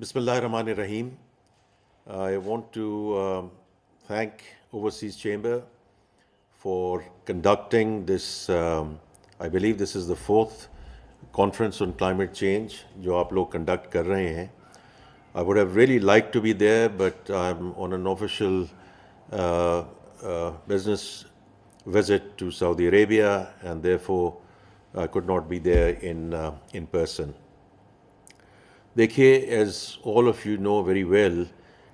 Bismillahirrahmanirrahim. I want to thank Overseas Chamber for conducting this. I believe this is the fourth conference on climate change जो आप लोग conduct कर रहे हैं. I would have really liked to be there, but I'm on an official business visit to Saudi Arabia, and therefore I could not be there in person. देखिए, as all of you know very well,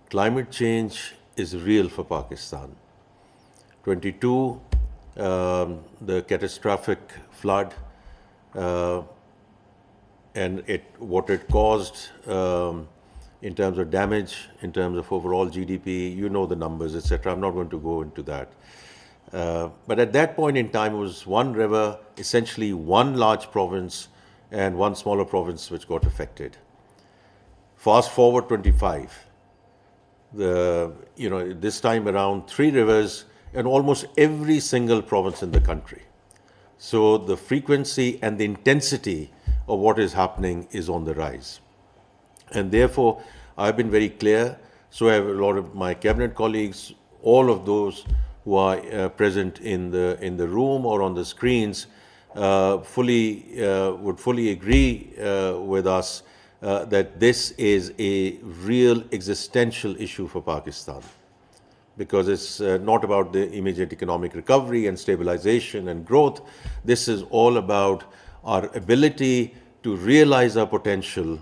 climate change is real for Pakistan. 22, the catastrophic flood, and what it caused in terms of damage, in terms of overall GDP, you know the numbers, etc. I'm not going to go into that. But at that point in time, it was one river, essentially one large province, and one smaller province which got affected. Fast forward 25, this time around 3 rivers and almost every single province in the country. So the frequency and the intensity of what is happening is on the rise. And therefore, I've been very clear, so have a lot of my cabinet colleagues, all of those who are present in the room or on the screens would fully agree with us that this is a real existential issue for Pakistan, because it's not about the immediate economic recovery and stabilization and growth. This is all about our ability to realize our potential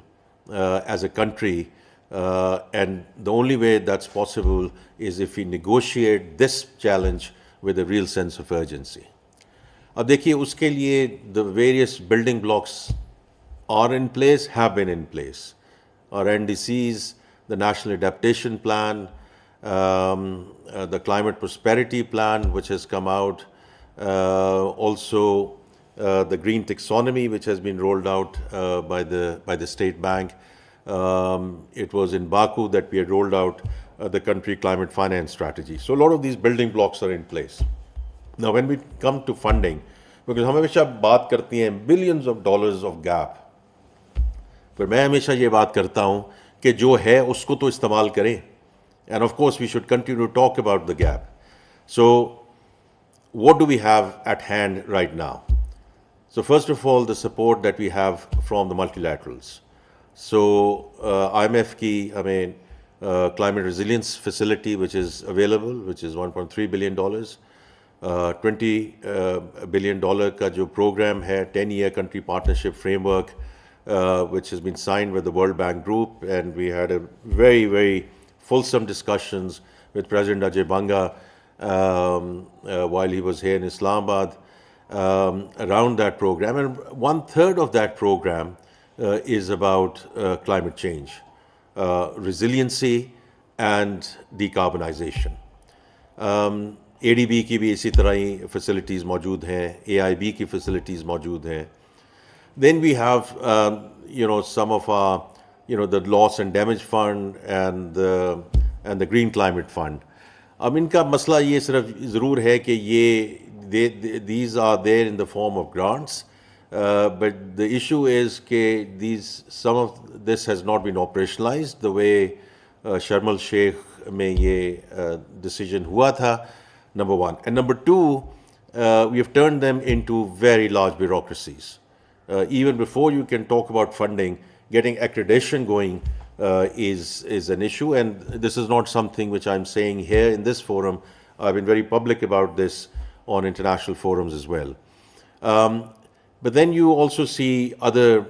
as a country, and the only way that's possible is if we negotiate this challenge with a real sense of urgency. अब देखिए, उसके लिए the various building blocks are in place, have been in place. Our NDCs, the National Adaptation Plan, the Climate Prosperity Plan, which has come out, also the Green Taxonomy, which has been rolled out by the State Bank. It was in Baku that we had rolled out the country climate finance strategy. So a lot of these building blocks are in place. Now, when we come to funding, because हम हमेशा बात करती हैं billions of dollars of gap, पर मैं हमेशा ये बात करता हूँ कि जो है उसको तो इस्तेमाल करें. And of course, we should continue to talk about the gap. So, what do we have at hand right now? So, first of all, the support that we have from the multilaterals. So, IMF ki, climate resilience facility, which is available, which is $1.3 billion. $20 billion ka jo program hai, 10-year country partnership framework, which has been signed with the World Bank Group, and we had a very, very fulsome discussions with President Ajay Banga while he was here in Islamabad around that program. And 1/3 of that program is about climate change, resiliency and decarbonization. ADB की भी इसी तरह ही facilities मौजूद हैं, AIB की facilities मौजूद हैं. Then we have, some of our, the loss and damage fund and the green climate fund. अब इनका मसला ये सिर्फ ज़रूर है कि these are there in the form of grants, but the issue is that some of this has not been operationalized the way Sharm el Sheikh में ये decision हुआ था, number one. And number two, we have turned them into very large bureaucracies. Even before you can talk about funding, getting accreditation going is an issue, and this is not something which I'm saying here in this forum. I've been very public about this on international forums as well. But then you also see other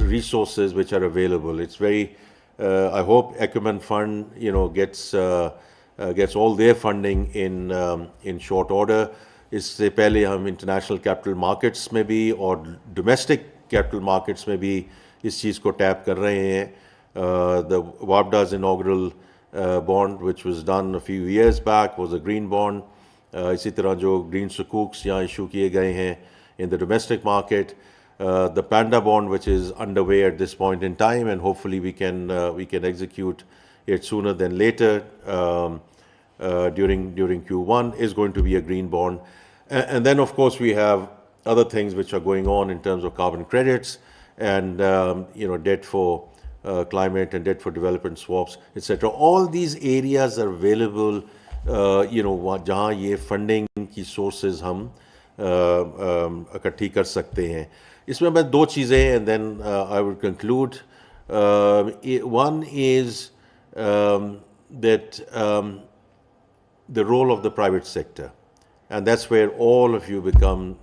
resources which are available. It's very, I hope Acumen Fund, gets all their funding in short order. इससे पहले हम international capital markets में भी और domestic capital markets में भी इस चीज़ को टैप कर रहे हैं. The WAPDA's inaugural bond, which was done a few years back, was a green bond. इसी तरह जो green sukuk यहाँ इशू किए गए हैं in the domestic market. The Panda bond, which is underway at this point in time, and hopefully we can execute it sooner than later. During Q1 is going to be a green bond. And then, of course, we have other things which are going on in terms of carbon credits and debt for climate and debt for development swaps, etc. All these areas are available, जहाँ ये funding की sources हम इकट्ठी कर सकते हैं. इसमें मैं दो चीज़ें, and then I would conclude. One is that the role of the private sector. And that's where all of you become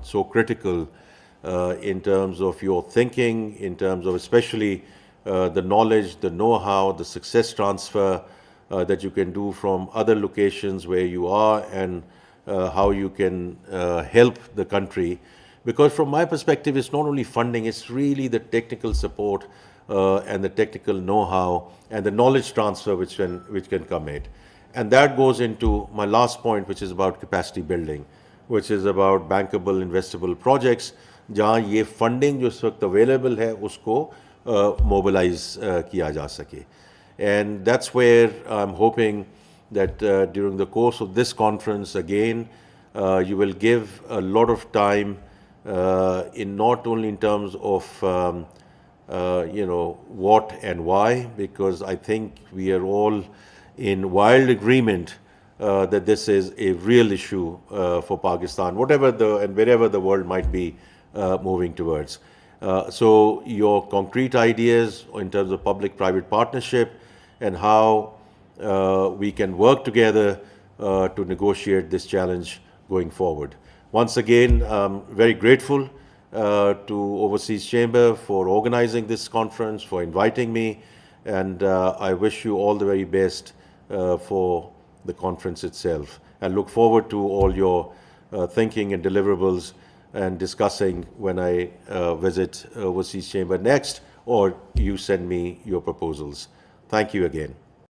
so critical in terms of your thinking, in terms of especially the knowledge, the know-how, the success transfer that you can do from other locations where you are, and how you can help the country. Because from my perspective, it's not only funding, it's really the technical support and the technical know-how and the knowledge transfer which can come in. And that goes into my last point, which is about capacity building, which is about bankable, investable projects, जहाँ ये funding जो इस वक्त available है उसको mobilize किया जा सके. And that's where I'm hoping that during the course of this conference, again, you will give a lot of time in not only in terms of what and why, because I think we are all in wild agreement that this is a real issue for Pakistan, whatever and wherever the world might be moving towards. So your concrete ideas in terms of public-private partnership and how we can work together to negotiate this challenge going forward. Once again, I'm very grateful to Overseas Chamber for organizing this conference, for inviting me, and I wish you all the very best for the conference itself, and look forward to all your thinking and deliverables and discussing when I visit Overseas Chamber next, or you send me your proposals. Thank you again.